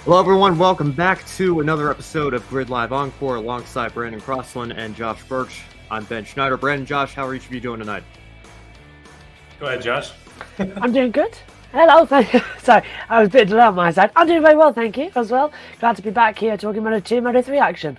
Hello, everyone. Welcome back to another episode of Grid Live Encore alongside Brandon Crossland and Josh Burch. I'm Ben Schneider. Brandon, Josh, how are each of you doing tonight? Go ahead, Josh. I'm doing good. Hello, thank you. Sorry, I was a bit delayed on my side. I'm doing very well, thank you, as well. Glad to be back here talking Moto2, Moto3 action.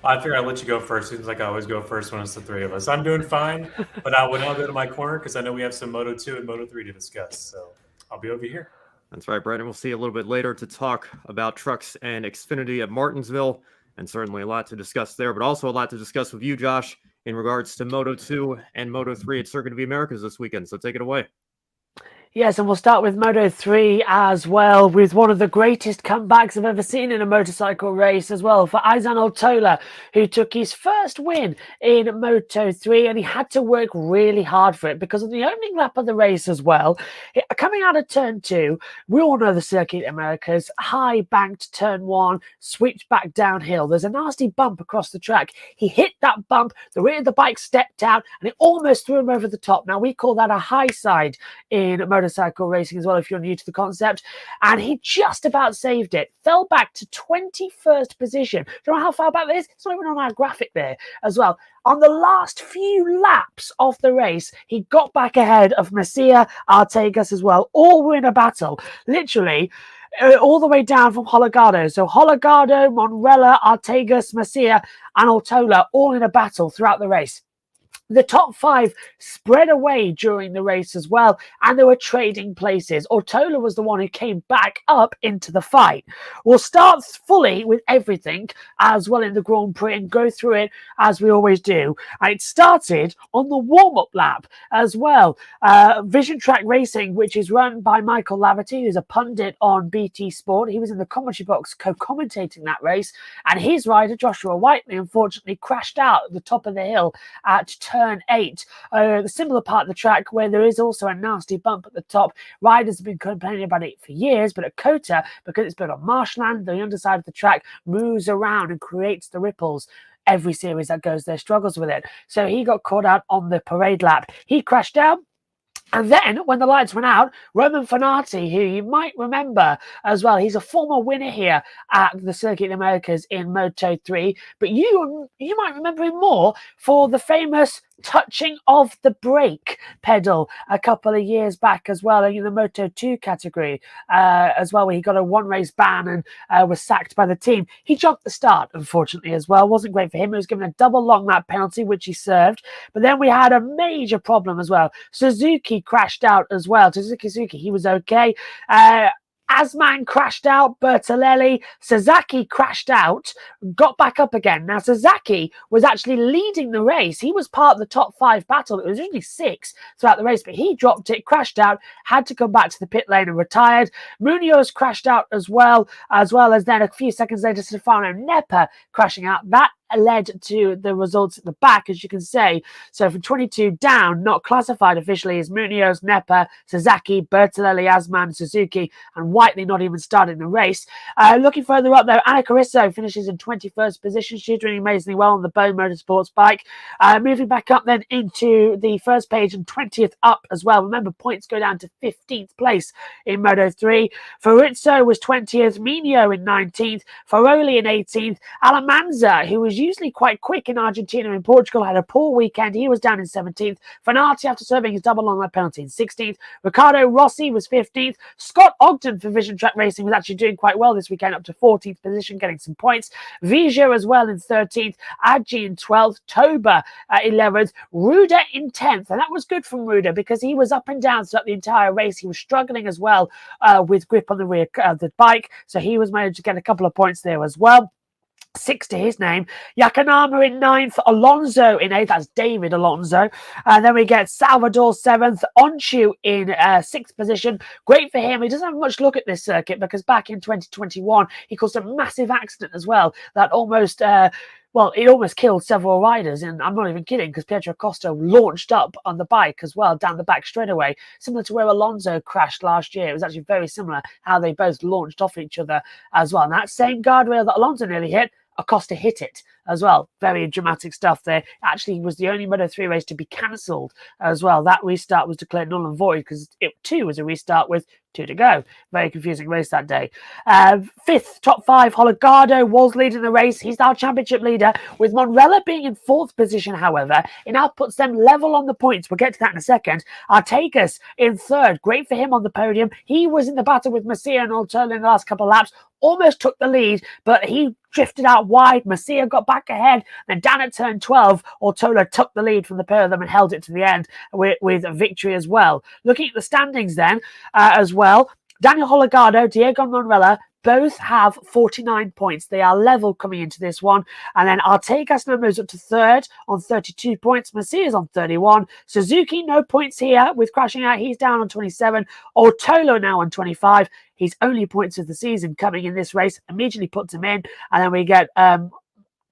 I figure I'll let you go first. Seems like I always go first when it's the three of us. I'm doing fine, but I will now go to my corner because I know we have some Moto2 and Moto3 to discuss. So I'll be over here. That's right, Brandon. We'll see you a little bit later to talk about trucks and Xfinity at Martinsville, and certainly a lot to discuss there, but also a lot to discuss with you, Josh, in regards to Moto2 and Moto3 at Circuit of the Americas this weekend. So take it away. Yes, and we'll start with Moto3 as well, with one of the greatest comebacks I've ever seen in a motorcycle race as well for Izan Altola, who took his first win in Moto3, and he had to work really hard for it because of the opening lap of the race as well. Coming out of turn 2, we all know the Circuit Americas, high banked turn 1, sweeps back downhill. There's a nasty bump across the track. He hit that bump, the rear of the bike stepped out, and it almost threw him over the top. Now, we call that a high side in motorcycle racing as well, if you're new to the concept, and he just about saved it. Fell back to 21st position. Do you know how far back that is? It's not even on our graphic there as well. On the last few laps of the race, he got back ahead of Messier, Artegas as well. All were in a battle, literally all the way down from Holgado. So Holgado, Monrella, Artegas, Messier, and Altola all in a battle throughout the race. The top 5 spread away during the race as well, and they were trading places. Altola was the one who came back up into the fight. We'll start fully with everything as well in the Grand Prix and go through it as we always do. And it started on the warm-up lap as well. Vision Track Racing, which is run by Michael Laverty, who's a pundit on BT Sport. He was in the commentary box co-commentating that race, and his rider, Joshua Whiteley, unfortunately crashed out at the top of the hill at turn 8, the similar part of the track where there is also a nasty bump at the top. Riders have been complaining about it for years, but at COTA, because it's built on marshland, the underside of the track moves around and creates the ripples. Every series that goes there struggles with it. So he got caught out on the parade lap. He crashed down. And then, when the lights went out, Roman Fenati, who you might remember as well, he's a former winner here at the Circuit of the Americas in Moto3, but you might remember him more for the famous touching of the brake pedal a couple of years back as well in the Moto2 category as well, where he got a one-race ban and was sacked by the team. He jumped the start, unfortunately, as well. Wasn't great for him. He was given a double long lap penalty, which he served. But then we had a major problem as well. Suzuki crashed out as well. Suzuki, he was okay. Asman crashed out, Bertolelli, Sasaki crashed out, got back up again. Now, Sasaki was actually leading the race. He was part of the top 5 battle. It was only 6 throughout the race, but he dropped it, crashed out, had to come back to the pit lane and retired. Munoz crashed out as well as then a few seconds later, Stefano Nepa crashing out. That led to the results at the back, as you can say. So from 22 down, not classified officially, is Munoz, Nepa, Sasaki, Bertolelli, Asman, Suzuki, and Whiteley not even starting the race. Looking further up, though, Anna Carisso finishes in 21st position. She's doing amazingly well on the Bone Motorsports bike. Moving back up then into the first page and 20th up as well. Remember, points go down to 15th place in Moto3. Faurizzo was 20th, Minio in 19th, Faroli in 18th, Alamanza, who was usually quite quick in Argentina and Portugal, had a poor weekend. He was down in 17th. Fenati, after serving his double long lap penalty, in 16th. Ricardo Rossi was 15th. Scott Ogden for Vision Track Racing was actually doing quite well this weekend, up to 14th position, getting some points. Vijo as well in 13th. Adji in 12th. Toba 11th. Ruda in 10th. And that was good from Ruda because he was up and down throughout the entire race. He was struggling as well with grip on the rear of the bike. So he was managed to get a couple of points there as well. 6 to his name. Yakanama in 9th, Alonso in 8th. That's David Alonso. And then we get Salvador 7th, Onchu in 6th position. Great for him. He doesn't have much look at this circuit because back in 2021, he caused a massive accident as well that almost it almost killed several riders, and I'm not even kidding because Pietro Costa launched up on the bike as well down the back straightaway, similar to where Alonso crashed last year. It was actually very similar how they both launched off each other as well. And that same guardrail that Alonso nearly hit, Acosta hit it as well. Very dramatic stuff there. Actually, was the only Moto3 race to be cancelled as well. That restart was declared null and void because it too was a restart with 2 to go. Very confusing race that day. Fifth, top 5, Holgado was leading the race. He's our championship leader, with Monrella being in 4th position, however. It now puts them level on the points. We'll get to that in a second. Artegas in 3rd. Great for him on the podium. He was in the battle with Masia and Ortola in the last couple of laps. Almost took the lead, but he drifted out wide. Masia got back ahead. Then down at turn 12, Ortola took the lead from the pair of them and held it to the end with a victory as well. Looking at the standings then as well, Daniel Holgado, Diego Monrella, both have 49 points. They are level coming into this one. And then Artegas now moves up to 3rd on 32 points. Masia's on 31. Suzuki, no points here with crashing out. He's down on 27. Ortolo now on 25. His only points of the season coming in this race. Immediately puts him in. And then we get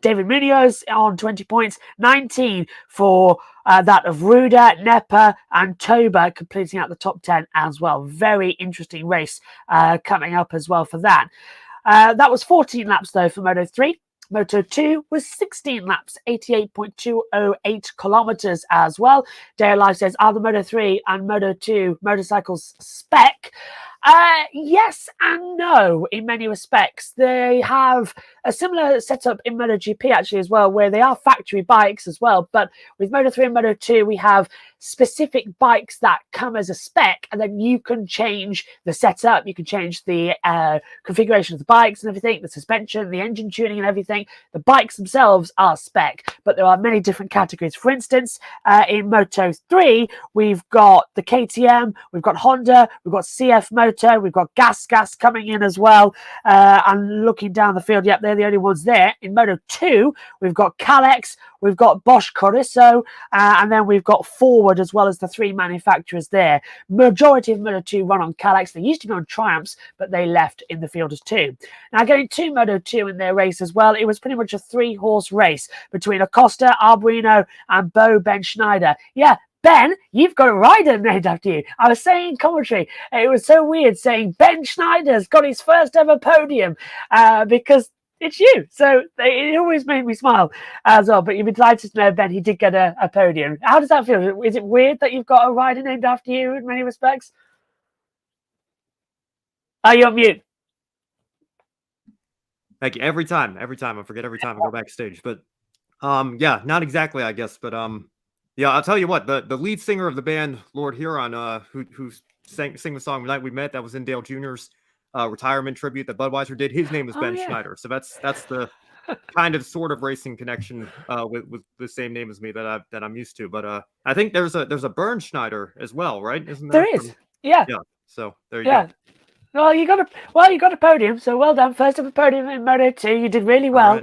David Munoz on 20 points, 19 for that of Ruda, Nepa, and Toba completing out the top 10 as well. Very interesting race coming up as well for that. That was 14 laps though for Moto3. Moto2 was 16 laps, 88.208 kilometers as well. Dale Life says, are the Moto3 and Moto2 motorcycles spec? Yes and no in many respects. They have a similar setup in MotoGP actually as well, where they are factory bikes as well. But with Moto3 and Moto2, we have specific bikes that come as a spec, and then you can change the setup, you can change the configuration of the bikes and everything, the suspension, the engine tuning and everything. The bikes themselves are spec, but there are many different categories. For instance, in Moto3, we've got the KTM, we've got Honda, we've got CF Moto, we've got Gas coming in as well. And looking down the field, yep, they're the only ones there. In Moto2, we've got Kalex, we've got Bosch Chorizo, and then we've got Forward as well as the 3 manufacturers there. Majority of Moto2 run on Kalex. They used to be on Triumphs, but they left in the field as 2. Now, going to Moto2 in their race as well, it was pretty much a 3-horse race between Acosta, Arbuino, and Ben Schneider. Yeah, Ben, you've got a rider named after you. I was saying in commentary, it was so weird saying Ben Schneider's got his first ever podium because it's you. So it always made me smile as well. But you'd be delighted to know, Ben, he did get a podium. How does that feel? Is it weird that you've got a rider named after you in many respects? Are you on mute? Thank you. Every time. I forget every time I go backstage. But yeah, not exactly, I guess. But yeah, I'll tell you what, the lead singer of the band, Lord Huron, who sang the song The Night We Met, that was in Dale Jr.'s retirement tribute that Budweiser did. His name is Ben Schneider. So that's the kind of sort of racing connection with the same name as me that I'm used to. But I think there's a Burn Schneider as well, right? Isn't there? There is. Yeah. So there you go. Well, you got a podium, so well done. First ever podium in Moto2. You did really well.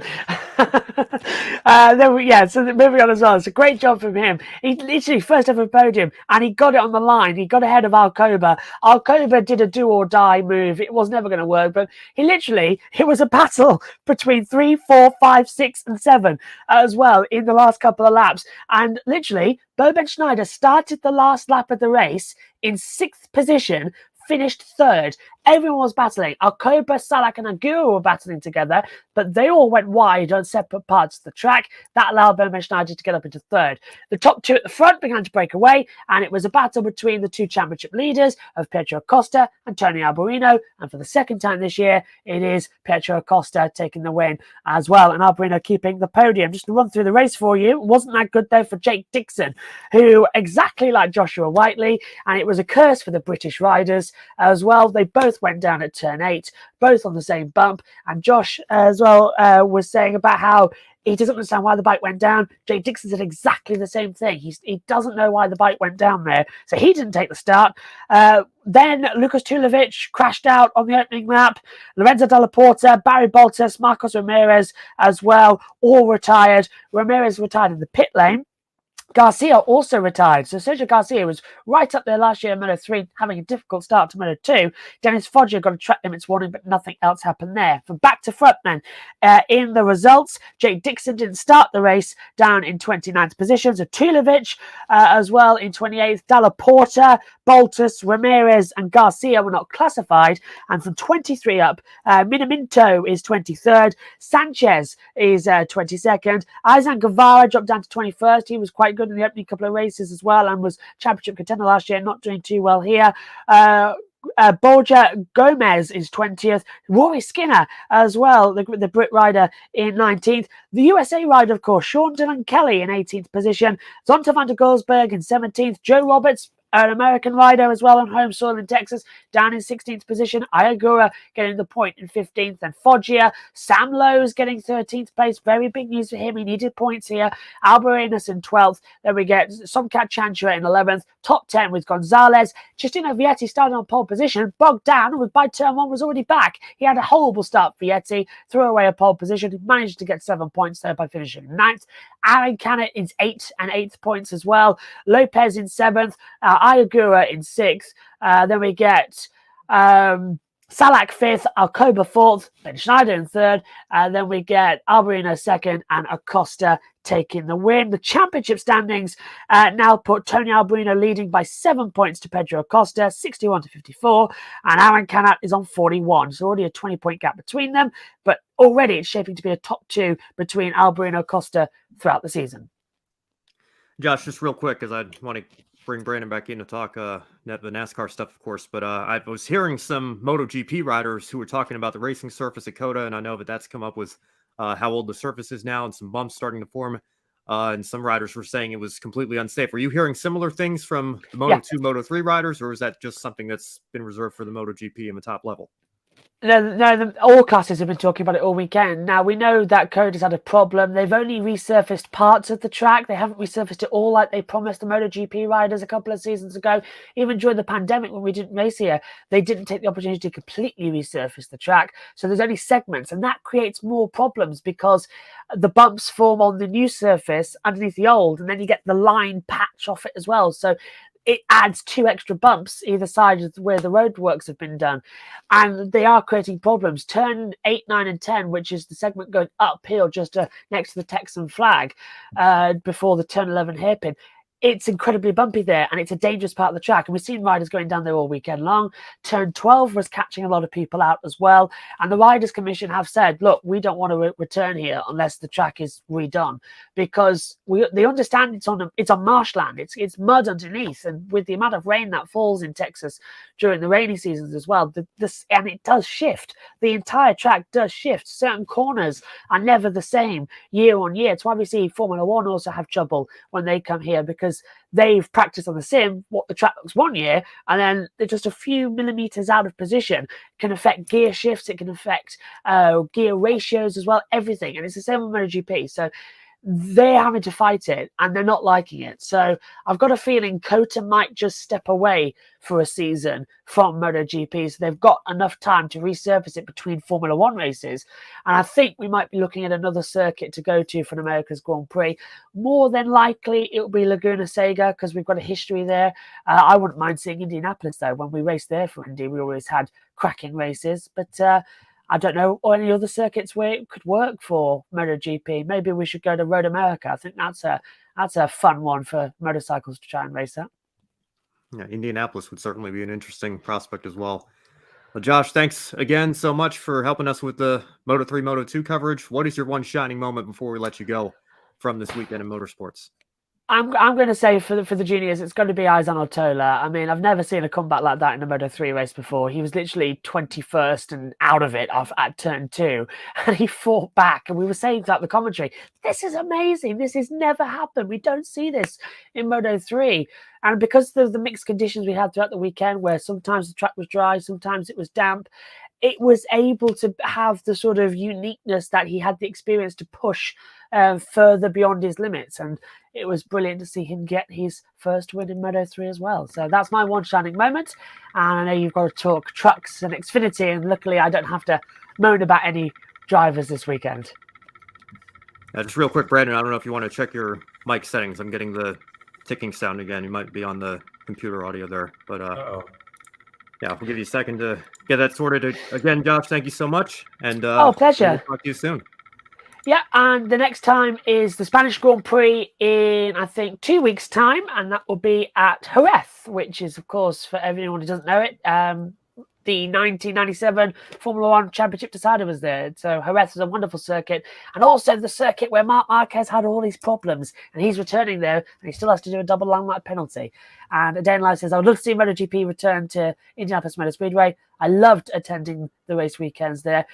Right. So moving on as well. It's a great job from him. He literally first ever podium, and he got it on the line. He got ahead of Alcoba. Alcoba did a do or die move. It was never going to work, but it was a battle between 3, 4, 5, 6, and 7 as well in the last couple of laps. And literally, Ben Schneider started the last lap of the race in 6th position, finished 3rd. Everyone was battling. Alcoba, Salak, and Aguirre were battling together, but they all went wide on separate parts of the track. That allowed Ben Schneider to get up into 3rd. The top 2 at the front began to break away, and it was a battle between the 2 championship leaders of Pietro Acosta and Tony Arbolino. And for the second time this year, it is Pietro Acosta taking the win as well, and Arbolino keeping the podium. Just to run through the race for you, it wasn't that good though for Jake Dixon, who, exactly like Joshua Whiteley, and it was a curse for the British riders as well. They both went down at turn 8, both on the same bump, and Josh as well was saying about how he doesn't understand why the bike went down. Jake Dixon said exactly the same thing. He doesn't know why the bike went down there, so he didn't take the start. Then Lucas Tulovic crashed out on the opening lap. Lorenzo Dalla Porta, Barry Boltas, Marcos Ramirez as well, all retired. Ramirez retired in the pit lane. Garcia also retired. So Sergio Garcia was right up there last year in Moto3, having a difficult start to Moto2. Dennis Foggia got a track limits warning, but nothing else happened there. From back to front then, in the results, Jake Dixon didn't start the race, down in 29th position. Zatulovic as well in 28th. Dalla Porta, Boltus, Ramirez and Garcia were not classified. And from 23 up, Minaminto is 23rd. Sanchez is 22nd. Aizan Guevara dropped down to 21st. He was quite good in the opening couple of races as well and was championship contender last year, not doing too well here. Borja Gomez is 20th. Rory Skinner as well, the Brit rider in 19th. The USA rider, of course, Sean Dillon Kelly in 18th position. Zonta van der Golsberg in 17th. Joe Roberts, an American rider as well on home soil in Texas, down in 16th position. Ayagura getting the point in 15th. And Foggia, Sam Lowe's getting 13th place. Very big news for him. He needed points here. Alberinas in 12th. Then we get Somkat Chanchura in 11th. Top 10 with Gonzalez. Justino Vietti started on pole position. Bogged down and by turn 1 was already back. He had a horrible start for Vietti. Threw away a pole position. He managed to get 7 points there by finishing 9th. Aaron Canet is 8th points as well. Lopez in 7th. Ayagura in 6th. Then we get Salak 5th, Alcoba 4th, Ben Schneider in 3rd. Then we get Alberino 2nd and Acosta taking the win. The championship standings now put Tony Alberino leading by 7 points to Pedro Acosta, 61 to 54. And Aaron Canet is on 41. So already a 20-point gap between them. But already it's shaping to be a top 2 between Alberino and Acosta throughout the season. Josh, just real quick, because I want to bring Brandon back in to talk the NASCAR stuff, of course. But I was hearing some MotoGP riders who were talking about the racing surface at COTA, and I know that that's come up with how old the surface is now and some bumps starting to form. And some riders were saying it was completely unsafe. Were you hearing similar things from the Moto2, Moto3 riders, or is that just something that's been reserved for the MotoGP and the top level? No, all classes have been talking about it all weekend. Now, we know that COTA's had a problem. They've only resurfaced parts of the track. They haven't resurfaced it all like they promised the MotoGP riders a couple of seasons ago. Even during the pandemic when we didn't race here, they didn't take the opportunity to completely resurface the track. So there's only segments, and that creates more problems because the bumps form on the new surface underneath the old, and then you get the line patch off it as well. So it adds 2 extra bumps either side of where the roadworks have been done. And they are creating problems. Turn 8, 9, and 10, which is the segment going uphill just next to the Texan flag before the turn 11 hairpin. It's incredibly bumpy there, and it's a dangerous part of the track. And we've seen riders going down there all weekend long. Turn 12 was catching a lot of people out as well. And the Riders Commission have said, look, we don't want to return here unless the track is redone, because they understand it's on marshland. It's mud underneath. And with the amount of rain that falls in Texas during the rainy seasons as well, and it does shift. The entire track does shift. Certain corners are never the same year on year. It's why we see Formula One also have trouble when they come here, because they've practiced on the sim what the track looks one year, and then they're just a few millimeters out of position. It can affect gear shifts, it can affect gear ratios as well, everything. And it's the same with MotoGP. So they're having to fight it, and they're not liking it. So I've got a feeling COTA might just step away for a season from MotoGP, so they've got enough time to resurface it between Formula One races. And I think we might be looking at another circuit to go to for an America's Grand Prix. More than likely, it will be Laguna Seca, because we've got a history there. I wouldn't mind seeing Indianapolis, though. When we raced there for Indy, we always had cracking races. But I don't know any other circuits where it could work for MotoGP. Maybe we should go to Road America. I think that's a fun one for motorcycles to try and race at. Yeah, Indianapolis would certainly be an interesting prospect as well. Well, Josh, thanks again so much for helping us with the Moto3, Moto2 coverage. What is your one shining moment before we let you go from this weekend in motorsports? I'm going to say for the juniors, it's going to be Aizan Ortola. I mean, I've never seen a comeback like that in a Moto3 race before. He was literally 21st and out of it at turn 2, and he fought back. And we were saying throughout the commentary, this is amazing. This has never happened. We don't see this in Moto3. And because of the mixed conditions we had throughout the weekend, where sometimes the track was dry, sometimes it was damp, it was able to have the sort of uniqueness that he had the experience to push further beyond his limits. And it was brilliant to see him get his first win in Moto3 as well. So that's my one shining moment. And I know you've got to talk trucks and Xfinity, and luckily I don't have to moan about any drivers this weekend. Just real quick, Brandon, I don't know if you want to check your mic settings. I'm getting the ticking sound again. You might be on the computer audio there, but yeah, we'll give you a second to get that sorted. Again, Josh, thank you so much, and pleasure. We'll talk to you soon. Yeah, and the next time is the Spanish Grand Prix in, I think, 2 weeks' time, and that will be at Jerez, which is, of course, for everyone who doesn't know it, the 1997 Formula One Championship decider was there. So Jerez is a wonderful circuit, and also the circuit where Marc Marquez had all these problems, and he's returning there, and he still has to do a double landmark penalty. And A Day in Life says, I would love to see MotoGP return to Indianapolis Motor Speedway. I loved attending the race weekends there.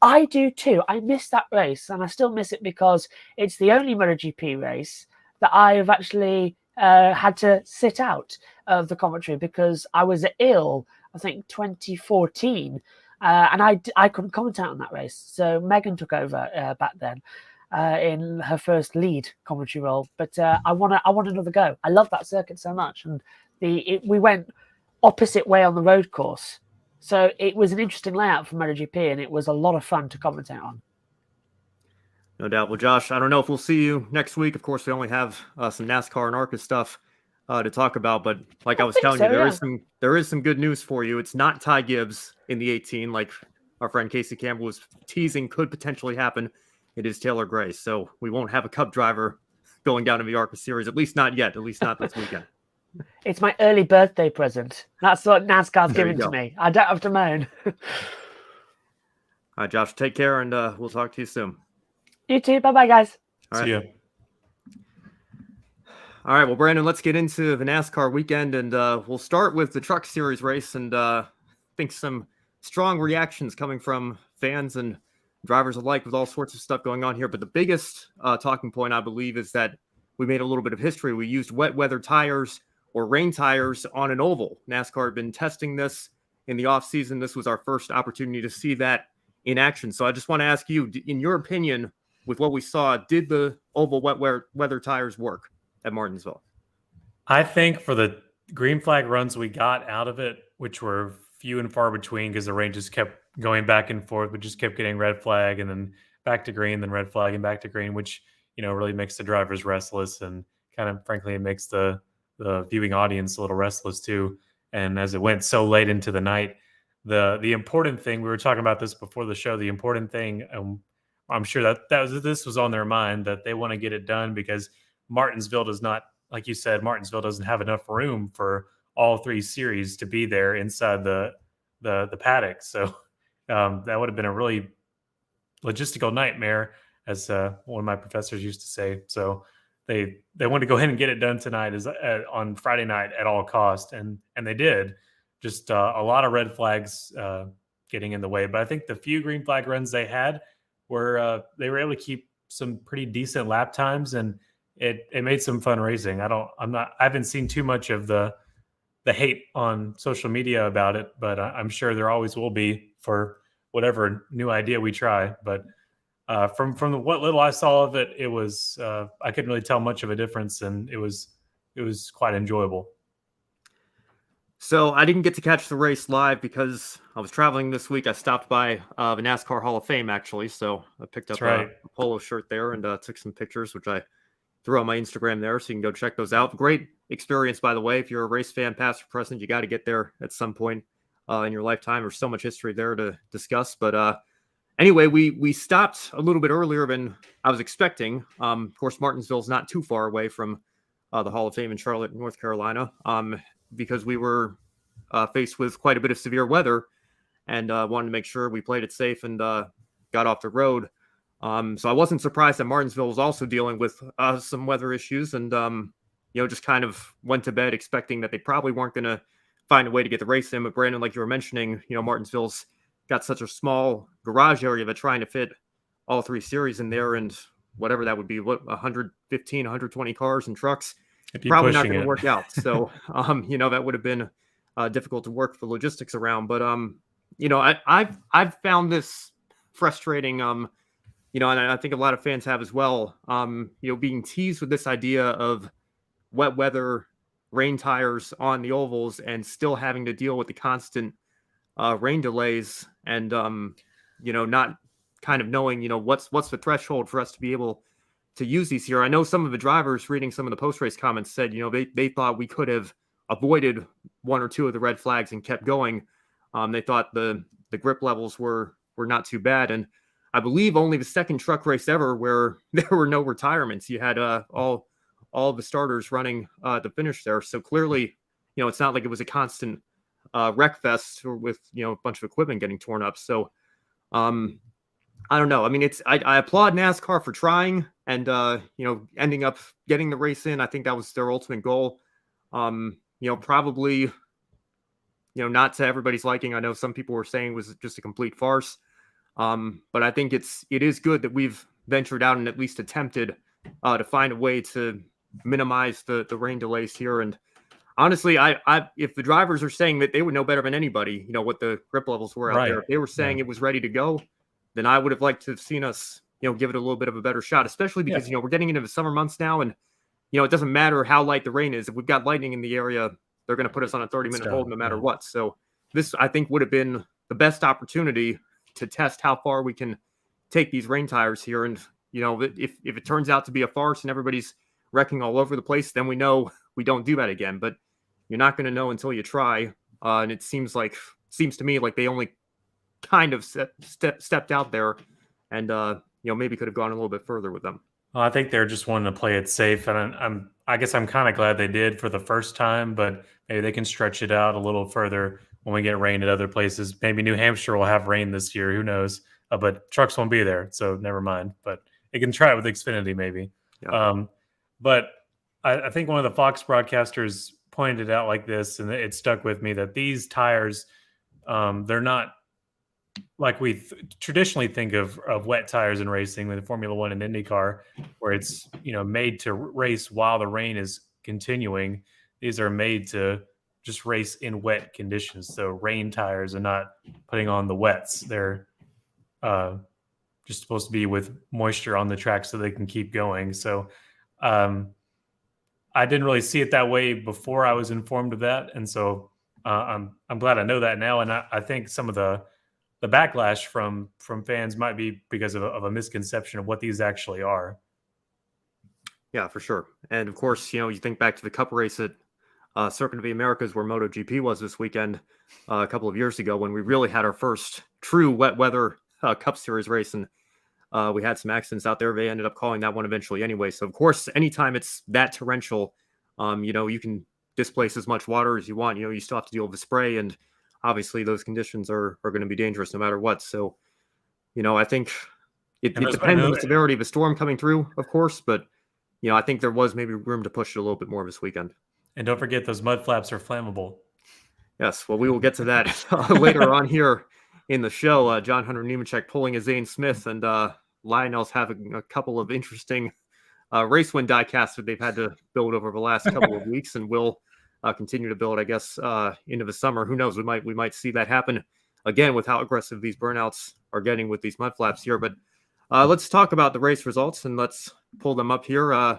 I do too. I miss that race, and I still miss it because it's the only MotoGP race that I have actually had to sit out of the commentary because I was ill, I think 2014, and I couldn't commentate on that race. So Megan took over back then in her first lead commentary role. But I want another go. I love that circuit so much, and we went opposite way on the road course. So it was an interesting layout for MotoGP, and it was a lot of fun to commentate on. No doubt. Well, Josh, I don't know if we'll see you next week. Of course, we only have some NASCAR and ARCA stuff to talk about, but like I was telling you, there is some good news for you. It's not Ty Gibbs in the 18, like our friend Casey Campbell was teasing could potentially happen. It is Taylor Gray. So we won't have a Cup driver going down to the ARCA Series, at least not yet, at least not this weekend. It's my early birthday present. That's what NASCAR's giving to me. I don't have to moan. All right, Josh, take care, and we'll talk to you soon. You too. Bye-bye, guys. All right. See ya. All right, well, Brandon, let's get into the NASCAR weekend, and we'll start with the Truck Series race, and I think some strong reactions coming from fans and drivers alike with all sorts of stuff going on here. But the biggest talking point, I believe, is that we made a little bit of history. We used wet weather tires or rain tires on an oval. NASCAR had been testing this in the offseason. This was our first opportunity to see that in action. So I just want to ask you, in your opinion, with what we saw, did the oval wet weather tires work at Martinsville? I think for the green flag runs we got out of it, which were few and far between because the rain just kept going back and forth, but just kept getting red flag and then back to green, then red flag and back to green, which, really makes the drivers restless and kind of, frankly, it makes the viewing audience a little restless too. And as it went so late into the night, the important thing, we were talking about this before the show, the important thing, I'm sure this was on their mind, that they want to get it done because Martinsville does not, like you said, Martinsville doesn't have enough room for all three series to be there inside the paddock. So that would have been a really logistical nightmare, as one of my professors used to say. So they wanted to go ahead and get it done tonight, on Friday night at all cost, and they did. Just a lot of red flags getting in the way. But I think the few green flag runs they had were they were able to keep some pretty decent lap times, and it made some fun racing. I haven't seen too much of the hate on social media about it, but I'm sure there always will be for whatever new idea we try. But from what little I saw of it, it was I couldn't really tell much of a difference, and it was quite enjoyable. So I didn't get to catch the race live because I was traveling this week. I stopped by the NASCAR Hall of Fame, actually. So I picked up a polo shirt there and took some pictures, which I threw on my Instagram there. So you can go check those out. Great experience, by the way. If you're a race fan, past or present, you got to get there at some point in your lifetime. There's so much history there to discuss. But anyway, we stopped a little bit earlier than I was expecting. Of course, Martinsville's not too far away from the Hall of Fame in Charlotte, North Carolina, because we were faced with quite a bit of severe weather and wanted to make sure we played it safe and got off the road. So I wasn't surprised that Martinsville was also dealing with some weather issues, and just kind of went to bed expecting that they probably weren't going to find a way to get the race in. But Brandon, like you were mentioning, Martinsville's got such a small garage area that trying to fit all three series in there, and whatever that would be, 115, 120 cars and trucks, probably not going to work out. So, that would have been difficult to work the logistics around. But, I've found this frustrating, and I think a lot of fans have as well, being teased with this idea of wet weather rain tires on the ovals and still having to deal with the constant rain delays and, not kind of knowing, what's the threshold for us to be able to use these here. I know some of the drivers reading some of the post-race comments said, they thought we could have avoided one or two of the red flags and kept going. They thought the grip levels were not too bad. And I believe only the second truck race ever where there were no retirements. You had all the starters running the finish there. So clearly, it's not like it was a constant wreck fest with, a bunch of equipment getting torn up. So I don't know. I mean, I applaud NASCAR for trying and, ending up getting the race in. I think that was their ultimate goal. Probably, not to everybody's liking. I know some people were saying it was just a complete farce. But I think it is good that we've ventured out and at least attempted to find a way to minimize the rain delays here. And honestly, if the drivers are saying that they would know better than anybody, what the grip levels were out there, if they were saying it was ready to go, then I would have liked to have seen us, give it a little bit of a better shot, especially because, we're getting into the summer months now. And, it doesn't matter how light the rain is. If we've got lightning in the area, they're going to put us on a 30-minute hold no matter what. So this, I think, would have been the best opportunity to test how far we can take these rain tires here. And, if it turns out to be a farce and everybody's wrecking all over the place, then we know we don't do that again. But you're not going to know until you try. And it seems to me like they only kind of stepped out there and, maybe could have gone a little bit further with them. Well, I think they're just wanting to play it safe. And I guess I'm kind of glad they did for the first time, but maybe they can stretch it out a little further when we get rain at other places. Maybe New Hampshire will have rain this year. Who knows? But trucks won't be there, so never mind. But they can try it with Xfinity maybe. Yeah. But I think one of the Fox broadcasters pointed it out like this, and it stuck with me, that these tires, they're not like we traditionally think of wet tires in racing with Formula One and IndyCar, where it's made to race while the rain is continuing. These are made to just race in wet conditions. So rain tires are not putting on the wets. They're just supposed to be with moisture on the track so they can keep going. So I didn't really see it that way before I was informed of that. And so I'm glad I know that now. And I think some of the backlash from fans might be because of a misconception of what these actually are. Yeah, for sure. And of course, you think back to the Cup race at Circuit of the Americas where MotoGP was this weekend a couple of years ago when we really had our first true wet weather Cup Series race. And we had some accidents out there. They ended up calling that one eventually anyway. So, of course, anytime it's that torrential, you can displace as much water as you want. You still have to deal with the spray. And obviously, those conditions are going to be dangerous no matter what. So, I think it depends on the severity of the storm coming through, of course. But, I think there was maybe room to push it a little bit more this weekend. And don't forget, those mud flaps are flammable. Yes, well, we will get to that later on here in the show. John Hunter Nemechek pulling a Zane Smith, and Lionel's having a couple of interesting race win diecasts that they've had to build over the last couple of weeks, and will continue to build, I guess, into the summer. Who knows? We might see that happen again with how aggressive these burnouts are getting with these mud flaps here. But let's talk about the race results, and let's pull them up here.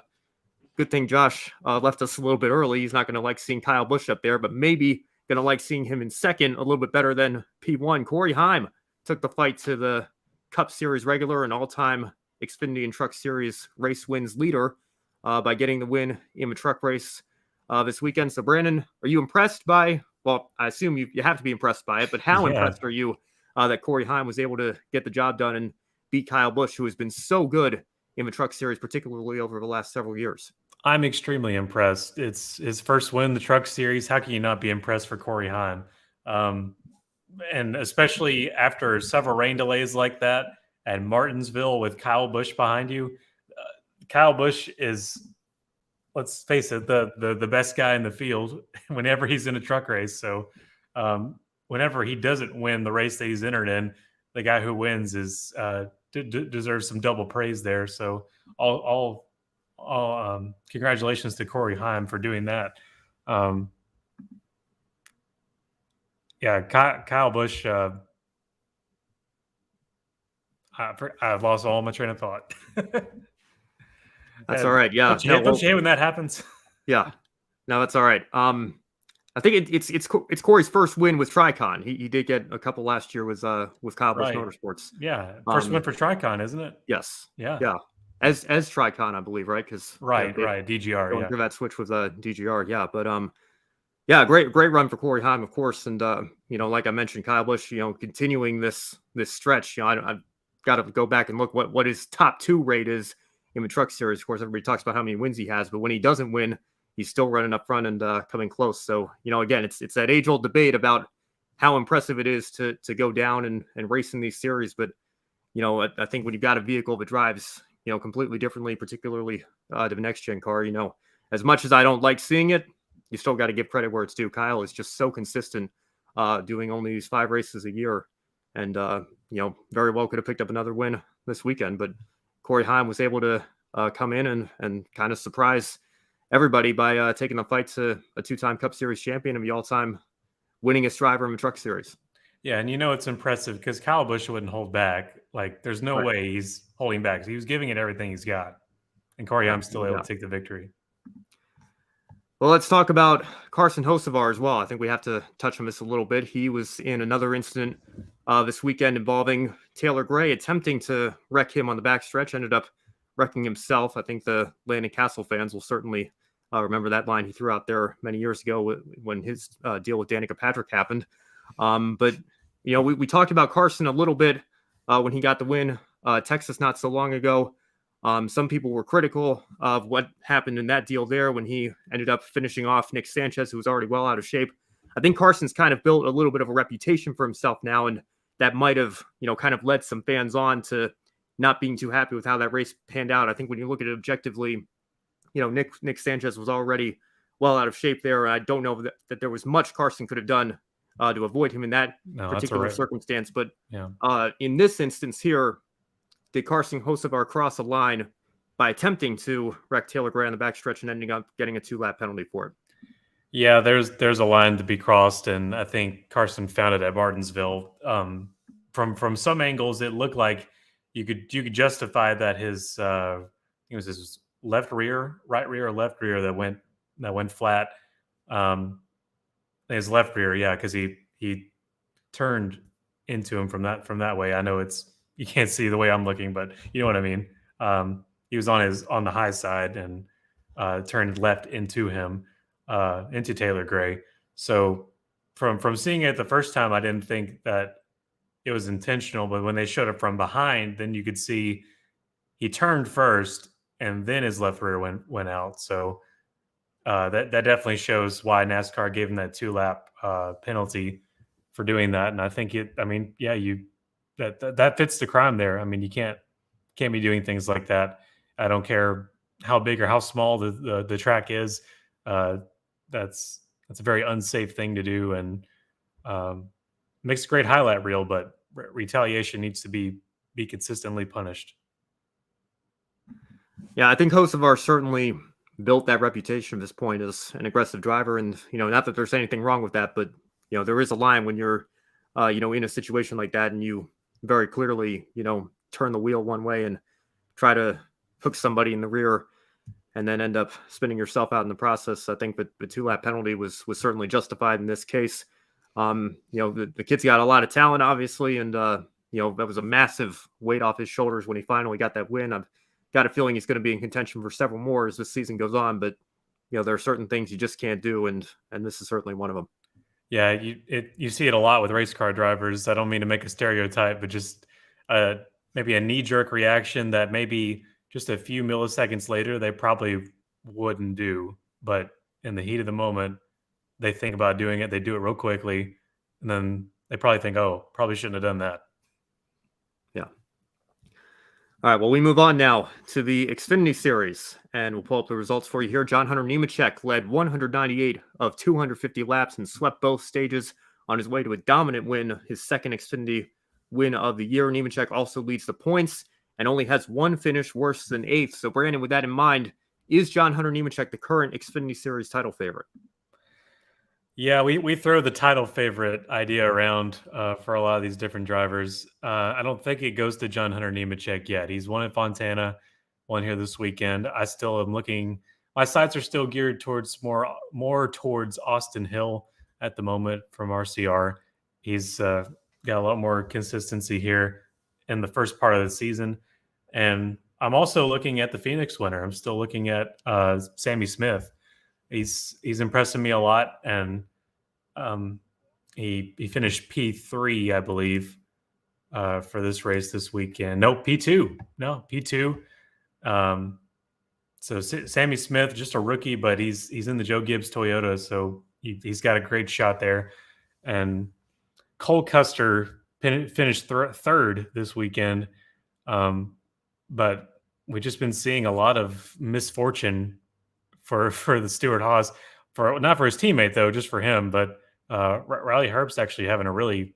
Good thing Josh left us a little bit early. He's not going to like seeing Kyle Busch up there, but maybe going to like seeing him in second a little bit better than P1. Corey Heim took the fight to the Cup Series regular and all-time Xfinity and Truck Series race wins leader by getting the win in the truck race this weekend. So, Brandon, are you impressed by, well, I assume you have to be impressed by it, but how impressed are you that Corey Heim was able to get the job done and beat Kyle Busch, who has been so good in the Truck Series, particularly over the last several years? I'm extremely impressed. It's his first win in the Truck Series. How can you not be impressed for Corey Heim? And especially after several rain delays like that at Martinsville with Kyle Busch behind you. Kyle Busch is, let's face it, the best guy in the field whenever he's in a truck race. So whenever he doesn't win the race that he's entered in, the guy who wins is deserves some double praise there. So all congratulations to Corey Heim for doing that. Kyle Busch. I've lost all my train of thought. That's all right. Yeah, don't you hate when that happens? Yeah, no, that's all right. I think it's Corey's first win with Tricon. He did get a couple last year with Kyle Busch Motorsports. Yeah, first win for Tricon, isn't it? Yes. Yeah. as Tricon, I believe, right? Because Right. DGR. going Yeah. through that switch with DGR, yeah. But yeah, great run for Corey Heim, of course, and like I mentioned, Kyle Busch, continuing this stretch. I've got to go back and look what his top 2 rate is in the Truck Series. Of course, everybody talks about how many wins he has, but when he doesn't win, he's still running up front and coming close. So again, it's that age-old debate about how impressive it is to go down and race in these series. But I think when you've got a vehicle that drives completely differently, particularly to the next gen car, as much as I don't like seeing it, you still got to give credit where it's due. Kyle is just so consistent, doing only these 5 races a year, and very well could have picked up another win this weekend. But Corey Heim was able to come in and kind of surprise everybody by taking the fight to a 2-time Cup Series champion and the all-time winningest driver in the Truck Series. Yeah, and it's impressive because Kyle Busch wouldn't hold back. Like, there's no way he's holding back. He was giving it everything he's got, and Corey Heim's still able to take the victory. Well, let's talk about Carson Hocevar as well. I think we have to touch on this a little bit. He was in another incident this weekend involving Taylor Gray, attempting to wreck him on the backstretch, ended up wrecking himself. I think the Landon Castle fans will certainly remember that line he threw out there many years ago when his deal with Danica Patrick happened. But we talked about Carson a little bit when he got the win Texas not so long ago. Some people were critical of what happened in that deal there when he ended up finishing off Nick Sanchez, who was already well out of shape. I think Carson's kind of built a little bit of a reputation for himself now, and that might have, kind of led some fans on to not being too happy with how that race panned out. I think when you look at it objectively, Nick Sanchez was already well out of shape there. I don't know that there was much Carson could have done to avoid him in that particular circumstance. But in this instance here, did Carson Hocevar cross a line by attempting to wreck Taylor Gray on the backstretch and ending up getting a 2-lap penalty for it? Yeah, there's a line to be crossed, and I think Carson found it at Martinsville. From some angles, it looked like you could justify that his it was his right rear or left rear that went flat. His left rear, yeah, because he turned into him from that way. I know you can't see the way I'm looking, but you know what I mean. He was on the high side and turned left into him, into Taylor Gray. So from seeing it the first time, I didn't think that it was intentional, but when they showed it from behind, then you could see he turned first and then his left rear went out. So that definitely shows why NASCAR gave him that 2-lap penalty for doing that. And I think that fits the crime there. I mean, you can't be doing things like that. I don't care how big or how small the track is. That's a very unsafe thing to do, and makes a great highlight reel. But retaliation needs to be consistently punished. Yeah, I think Hocevar certainly built that reputation at this point as an aggressive driver, and not that there's anything wrong with that, but there is a line when you're in a situation like that and you very clearly turn the wheel one way and try to hook somebody in the rear and then end up spinning yourself out in the process. I think that the 2-lap penalty was certainly justified in this case. The kid's got a lot of talent, obviously, and that was a massive weight off his shoulders when he finally got that win. I've got a feeling he's going to be in contention for several more as this season goes on, but there are certain things you just can't do, and this is certainly one of them. Yeah, you see it a lot with race car drivers. I don't mean to make a stereotype, but just maybe a knee-jerk reaction that maybe just a few milliseconds later they probably wouldn't do. But in the heat of the moment, they think about doing it. They do it real quickly, and then they probably think, oh, probably shouldn't have done that. Yeah. All right, well, we move on now to the Xfinity Series, and we'll pull up the results for you here. John Hunter Nemechek led 198 of 250 laps and swept both stages on his way to a dominant win, his second Xfinity win of the year. Nemechek also leads the points and only has one finish worse than 8th. So, Brandon, with that in mind, is John Hunter Nemechek the current Xfinity Series title favorite? Yeah, we throw the title favorite idea around for a lot of these different drivers. I don't think it goes to John Hunter Nemechek yet. He's won at Fontana, won here this weekend. I still am looking. My sights are still geared towards more towards Austin Hill at the moment from RCR. He's got a lot more consistency here in the first part of the season, and I'm also looking at the Phoenix winner. I'm still looking at Sammy Smith. He's impressing me a lot, and he finished P3, I believe, for this race this weekend. No, P2. No, P2. So Sammy Smith, just a rookie, but he's in the Joe Gibbs Toyota, so he's got a great shot there. And Cole Custer finished third this weekend, but we've just been seeing a lot of misfortune for the Stewart Haas, not for his teammate though, just for him. But Riley Herbst's actually having a really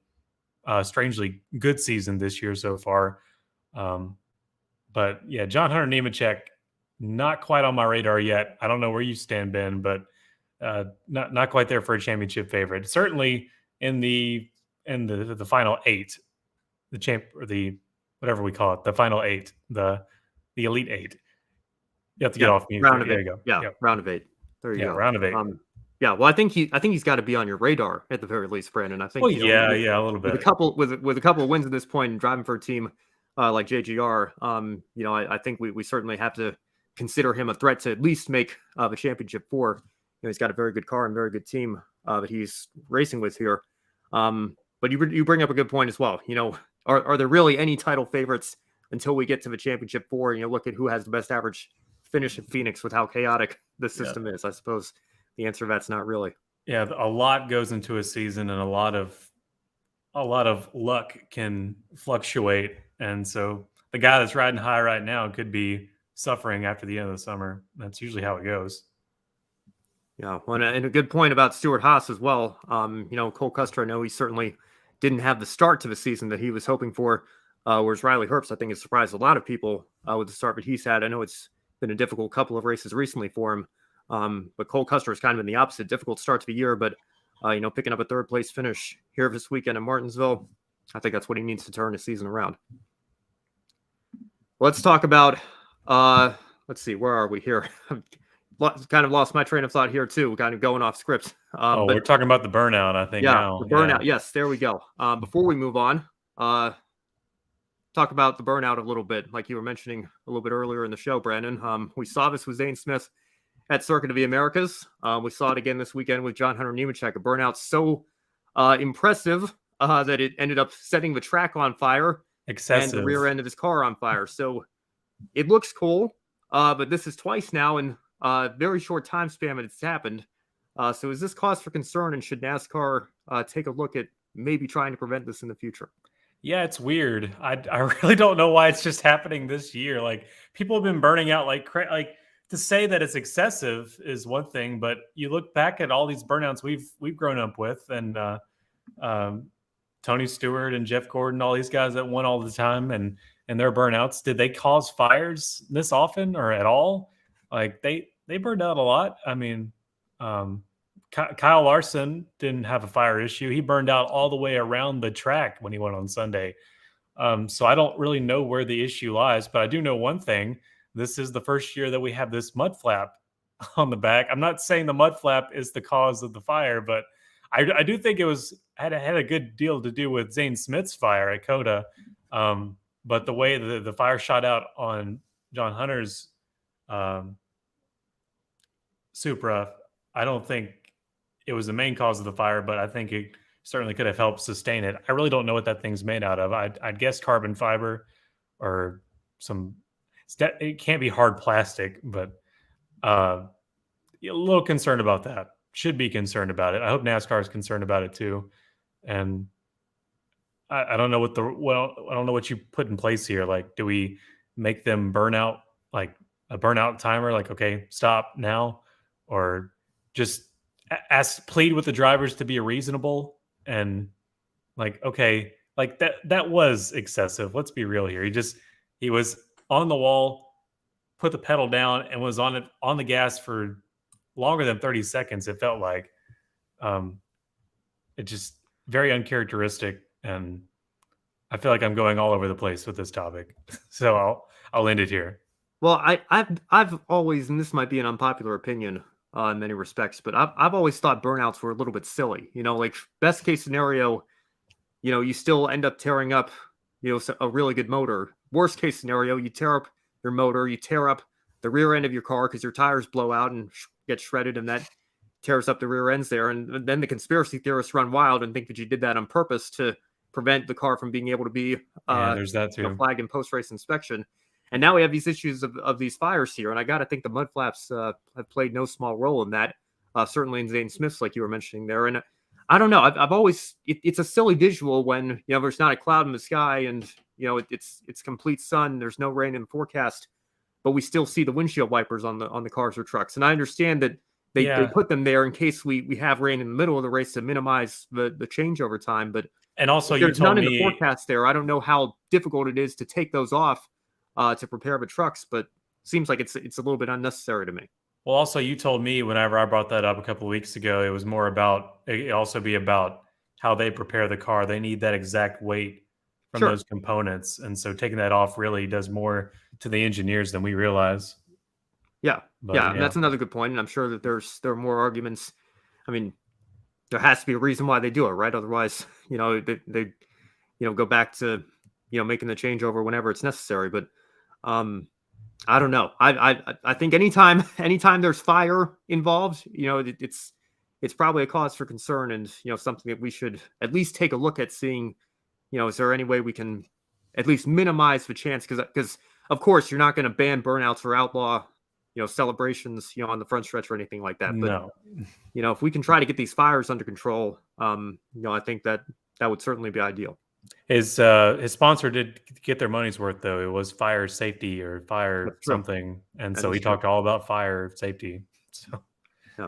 strangely good season this year so far. But yeah, John Hunter Nemechek, not quite on my radar yet. I don't know where you stand, Ben, but not quite there for a championship favorite. Certainly in the final 8, the whatever we call it, the final 8, the elite 8. You have to get off mute. Round of there 8. you go. Yeah, Yep. round of 8. There you go. Round of 8. Yeah, well, I think he's got to be on your radar at the very least, Brandon. I think. Well, a little bit. With a couple of wins at this point, and driving for a team like JGR, I think we certainly have to consider him a threat to at least make the championship 4. He's got a very good car and very good team that he's racing with here. But you bring up a good point as well. Are there really any title favorites until we get to the championship 4? Look at who has the best average finish at Phoenix with how chaotic the system is. I suppose the answer to that's not really. Yeah, a lot goes into a season, and a lot of luck can fluctuate, and so the guy that's riding high right now could be suffering after the end of the summer. That's usually how it goes. Yeah, well, and a good point about Stewart Haas as well. Cole Custer, I know he certainly didn't have the start to the season that he was hoping for, whereas Riley Herbst, I think, has surprised a lot of people with the start that he's had. I know it's been a difficult couple of races recently for him, but Cole Custer has kind of been the opposite. Difficult start to the year, but picking up a third place finish here this weekend in Martinsville, I think that's what he needs to turn his season around. Let's talk about. Let's see, where are we here? Kind of lost my train of thought here too. Kind of going off script. We're talking about the burnout, I think. Yeah, now. The burnout. Yeah. Yes, there we go. Before we move on, talk about the burnout a little bit, like you were mentioning a little bit earlier in the show, Brandon. We saw this with Zane Smith at Circuit of the Americas. We saw it again this weekend with John Hunter Nemechek. A burnout so impressive that it ended up setting the track on fire. Excessive. And the rear end of his car on fire. So it looks cool, but this is twice now in very short time span that it's happened. So is this cause for concern, and should NASCAR take a look at maybe trying to prevent this in the future? Yeah, it's weird. I really don't know why it's just happening this year. Like, people have been burning out like to say that it's excessive is one thing, but you look back at all these burnouts we've grown up with, and Tony Stewart and Jeff Gordon, all these guys that won all the time, and their burnouts, did they cause fires this often or at all? Like, they burned out a lot. I mean, Kyle Larson didn't have a fire issue. He burned out all the way around the track when he went on Sunday. So I don't really know where the issue lies, but I do know one thing. This is the first year that we have this mud flap on the back. I'm not saying the mud flap is the cause of the fire, but I do think it had a good deal to do with Zane Smith's fire at COTA. But the way the fire shot out on John Hunter's Supra, I don't think it was the main cause of the fire, but I think it certainly could have helped sustain it. I really don't know what that thing's made out of. I'd guess carbon fiber or it can't be hard plastic, but a little concerned about that. Should be concerned about it. I hope NASCAR is concerned about it too. And I don't know I don't know what you put in place here. Like, do we make them burn out, like a burnout timer? Like, okay, stop now, or just plead with the drivers to be reasonable and like, okay, like that was excessive. Let's be real here. He was on the wall, put the pedal down, and was on the gas for longer than 30 seconds. It felt like, it just very uncharacteristic. And I feel like I'm going all over the place with this topic. So I'll end it here. Well, I've always, and this might be an unpopular opinion in many respects, but I've always thought burnouts were a little bit silly. Like, best case scenario, you still end up tearing up, a really good motor. Worst case scenario, you tear up your motor, you tear up the rear end of your car because your tires blow out and get shredded, and that tears up the rear ends there. And then the conspiracy theorists run wild and think that you did that on purpose to prevent the car from being able to be there's that too. flagged in post-race inspection. And now we have these issues of these fires here. And I got to think the mud flaps have played no small role in that, certainly in Zane Smith's, like you were mentioning there. And I don't know. I've always, it's a silly visual when, there's not a cloud in the sky and, it's complete sun. There's no rain in the forecast, but we still see the windshield wipers on the cars or trucks. And I understand that they put them there in case we have rain in the middle of the race to minimize the changeover time. But and also, you there's told none me in the forecast there. I don't know how difficult it is to take those off to prepare the trucks, but seems like it's a little bit unnecessary to me. Well, also, you told me whenever I brought that up a couple of weeks ago, it was more about it also be about how they prepare the car. They need that exact weight from those components, and so taking that off really does more to the engineers than we realize. Yeah, and that's another good point, and I'm sure that there are more arguments. I mean, there has to be a reason why they do it, right? Otherwise, they go back to making the changeover whenever it's necessary. But I don't know. I think anytime there's fire involved, it's probably a cause for concern, and something that we should at least take a look at seeing. Is there any way we can at least minimize the chance? Because of course you're not going to ban burnouts or outlaw celebrations on the front stretch or anything like that. But no. If we can try to get these fires under control, I think that would certainly be ideal. His sponsor did get their money's worth, though. It was fire safety or fire something, and so he talked all about fire safety. So, yeah.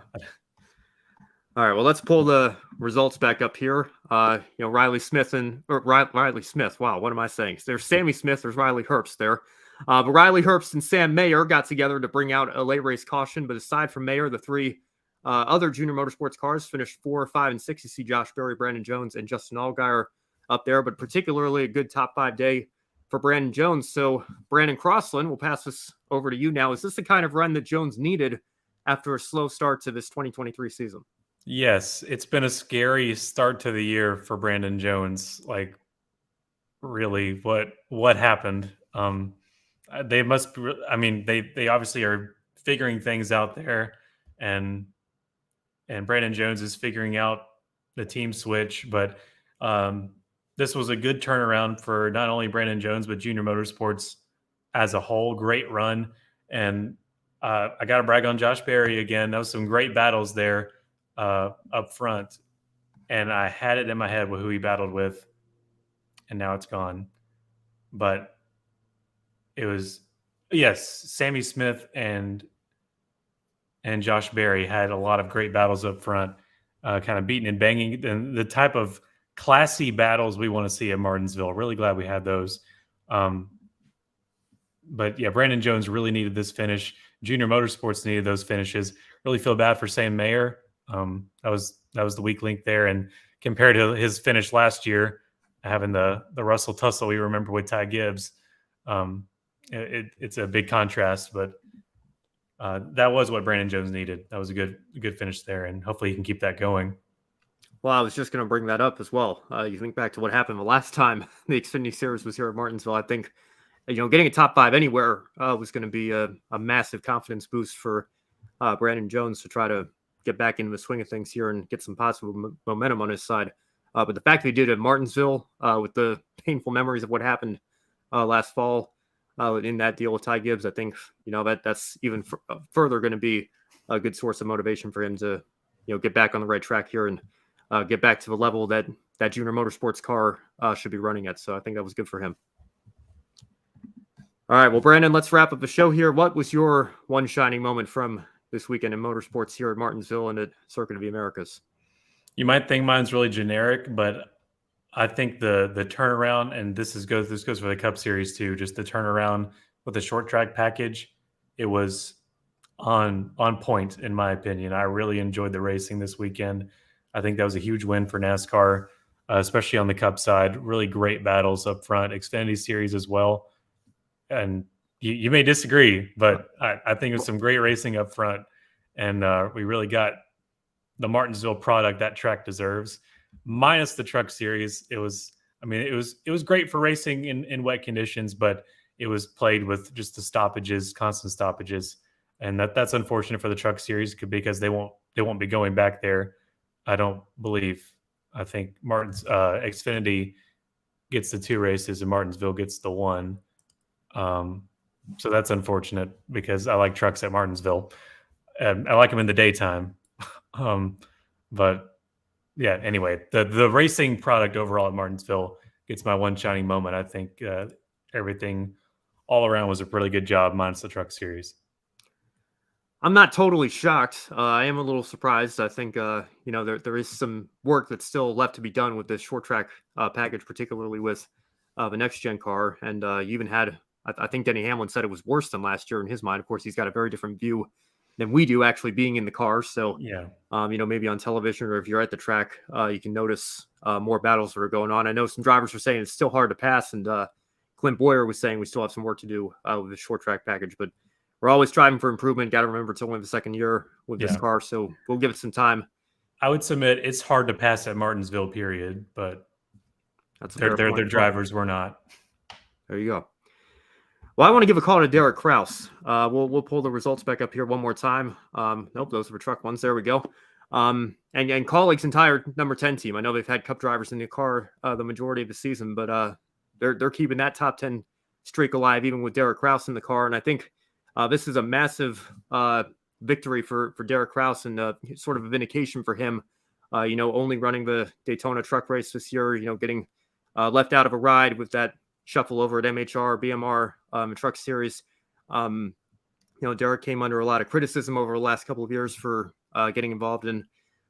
All right. Well, let's pull the results back up here. Riley Smith. Wow, what am I saying? There's Sammy Smith. There's Riley Herbst there. But Riley Herbst and Sam Mayer got together to bring out a late race caution. But aside from Mayer, the three other junior motorsports cars finished 4, 5, and 6. You see Josh Berry, Brandon Jones, and Justin Allgaier up there, but particularly a good top 5 day for Brandon Jones. So, Brandon Crossland, we'll pass this over to you now. Is this the kind of run that Jones needed after a slow start to this 2023 season? Yes, it's been a scary start to the year for Brandon Jones. Like, really, what happened? They must be, I mean, they obviously are figuring things out there, and Brandon Jones is figuring out the team switch, but this was a good turnaround for not only Brandon Jones, but Junior Motorsports as a whole. Great run. And I got to brag on Josh Berry again. That was some great battles there up front. And I had it in my head with who he battled with, and now it's gone. But it was, yes, Sammy Smith and Josh Berry had a lot of great battles up front, kind of beating and banging, and the type of classy battles we want to see at Martinsville. Really glad we had those. But yeah, Brandon Jones really needed this finish. Junior Motorsports needed those finishes. Really feel bad for Sam Mayer. That was the weak link there. And compared to his finish last year, having the Russell tussle we remember with Ty Gibbs, it's a big contrast. But that was what Brandon Jones needed. That was a good finish there, and hopefully he can keep that going. Well, I was just going to bring that up as well. You think back to what happened the last time the Xfinity Series was here at Martinsville. I think, getting a top 5 anywhere was going to be a massive confidence boost for Brandon Jones to try to get back into the swing of things here and get some positive momentum on his side. But the fact that he did it at Martinsville with the painful memories of what happened last fall in that deal with Ty Gibbs, I think, that's even further going to be a good source of motivation for him to, get back on the right track here and get back to the level that Junior Motorsports car should be running at. So I think that was good for him. All right, well, Brandon, let's wrap up the show here. What was your one shining moment from this weekend in motorsports here at Martinsville and at Circuit of the Americas? You might think mine's really generic, but I think the turnaround, and this goes for the Cup Series too, just the turnaround with the short track package, it was on point in my opinion. I really enjoyed the racing this weekend. I think that was a huge win for NASCAR, especially on the Cup side. Really great battles up front, Xfinity Series as well. And you may disagree, but I think it was some great racing up front, and we really got the Martinsville product that track deserves. Minus the Truck Series, it was great for racing in wet conditions, but it was played with just the stoppages, constant stoppages, and that's unfortunate for the Truck Series because they won't be going back there. I don't believe. I think Xfinity gets the 2 races and Martinsville gets the 1. So that's unfortunate because I like trucks at Martinsville. And I like them in the daytime. But yeah, anyway, the racing product overall at Martinsville gets my one shining moment. I think everything all around was a really good job, minus the Truck Series. I'm not totally shocked. I am a little surprised. I think there is some work that's still left to be done with this short track package, particularly with the next gen car. And you even had, I think Denny Hamlin said it was worse than last year in his mind. Of course, he's got a very different view than we do, actually being in the car. So yeah, maybe on television or if you're at the track, you can notice more battles that are going on. I know some drivers are saying it's still hard to pass, and Clint Boyer was saying we still have some work to do with the short track package, but we're always striving for improvement. Got to remember it's only the second year with this car, so we'll give it some time. I would submit it's hard to pass at Martinsville, period, but that's their drivers were not. There you go. Well, I want to give a call to Derek Kraus. We'll pull the results back up here one more time. Nope, those were truck ones. There we go. And Kaulig's entire number 10 team. I know they've had Cup drivers in the car the majority of the season, but they're keeping that top 10 streak alive, even with Derek Kraus in the car. And I think this is a massive victory for Derek Kraus and sort of a vindication for him. Only running the Daytona truck race this year, getting left out of a ride with that shuffle over at MHR, BMR, Truck Series. Derek came under a lot of criticism over the last couple of years for getting involved in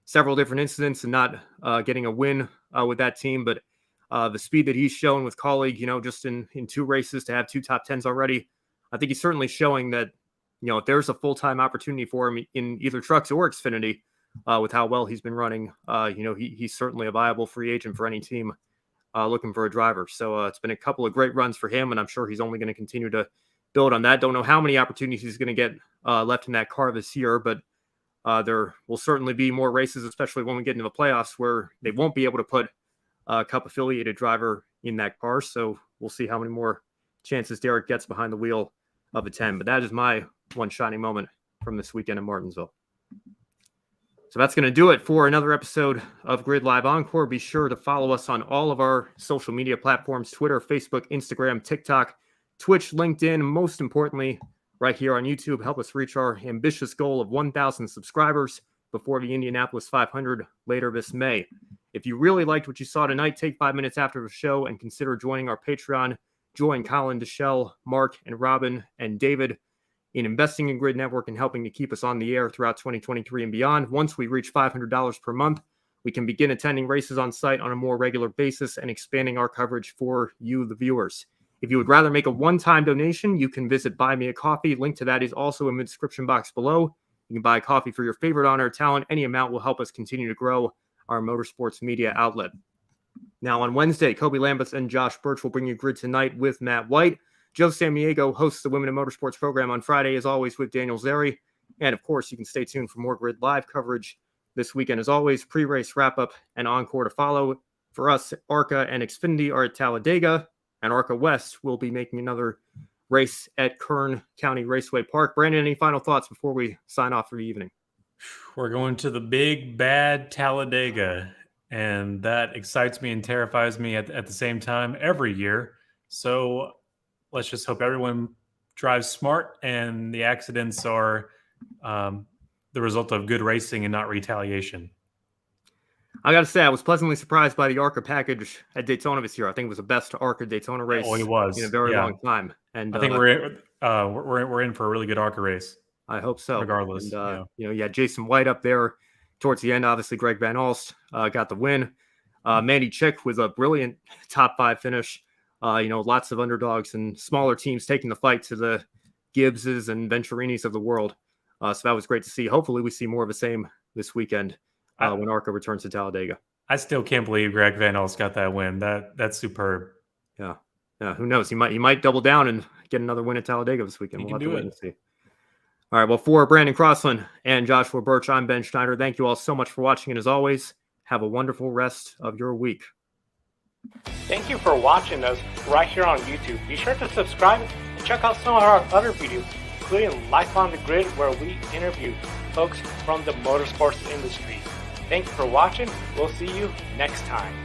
several different incidents and not getting a win with that team. But the speed that he's shown with Kaulig, just in 2 races to have 2 top 10s already, I think he's certainly showing that, if there's a full-time opportunity for him in either trucks or Xfinity, with how well he's been running, he's certainly a viable free agent for any team looking for a driver. So it's been a couple of great runs for him, and I'm sure he's only going to continue to build on that. Don't know how many opportunities he's going to get left in that car this year, but there will certainly be more races, especially when we get into the playoffs, where they won't be able to put a Cup-affiliated driver in that car. So we'll see how many more chances Derek gets behind the wheel of a 10. But that is my one shining moment from this weekend in Martinsville. So that's going to do it for another episode of Grid Live Encore. Be sure to follow us on all of our social media platforms: Twitter, Facebook, Instagram, TikTok, Twitch, LinkedIn. Most importantly, right here on YouTube, help us reach our ambitious goal of 1,000 subscribers before the Indianapolis 500 later this May. If you really liked what you saw tonight, take 5 minutes after the show and consider joining our Patreon. Join Colin, Deshelle, Mark, and Robin, and David in investing in Grid Network and helping to keep us on the air throughout 2023 and beyond. Once we reach $500 per month, we can begin attending races on site on a more regular basis and expanding our coverage for you, the viewers. If you would rather make a one-time donation, you can visit Buy Me a Coffee. Link to that is also in the description box below. You can buy a coffee for your favorite honor or talent. Any amount will help us continue to grow our motorsports media outlet. Now on Wednesday, Kobe Lambeth and Josh Burch will bring you Grid Tonight with Matt White. Joe Sammiego hosts the Women in Motorsports program on Friday, as always, with Daniel Zeri. And, of course, you can stay tuned for more Grid Live coverage this weekend. As always, pre-race wrap-up and encore to follow. For us, ARCA and Xfinity are at Talladega, and ARCA West will be making another race at Kern County Raceway Park. Brandon, any final thoughts before we sign off for the evening? We're going to the big, bad Talladega, and that excites me and terrifies me at the same time every year. So let's just hope everyone drives smart and the accidents are the result of good racing and not retaliation. I got to say, I was pleasantly surprised by the ARCA package at Daytona this year. I think it was the best ARCA Daytona race it was. In a very long time. And I think we're in for a really good ARCA race. I hope so. Regardless. And, you had Jason White up there towards the end. Obviously, Greg Van Alst got the win. Mandy Chick with a brilliant top 5 finish. Lots of underdogs and smaller teams taking the fight to the Gibbses and Venturinis of the world. So that was great to see. Hopefully we see more of the same this weekend when ARCA returns to Talladega. I still can't believe Greg Van Alst got that win. That's superb. Yeah. Who knows? He might double down and get another win at Talladega this weekend. We'll have to wait and see. All right. Well, for Brandon Crossland and Joshua Burch, I'm Ben Schneider. Thank you all so much for watching. And as always, have a wonderful rest of your week. Thank you for watching us right here on YouTube. Be sure to subscribe and check out some of our other videos, including Life on the Grid, where we interview folks from the motorsports industry. Thank you for watching. We'll see you next time.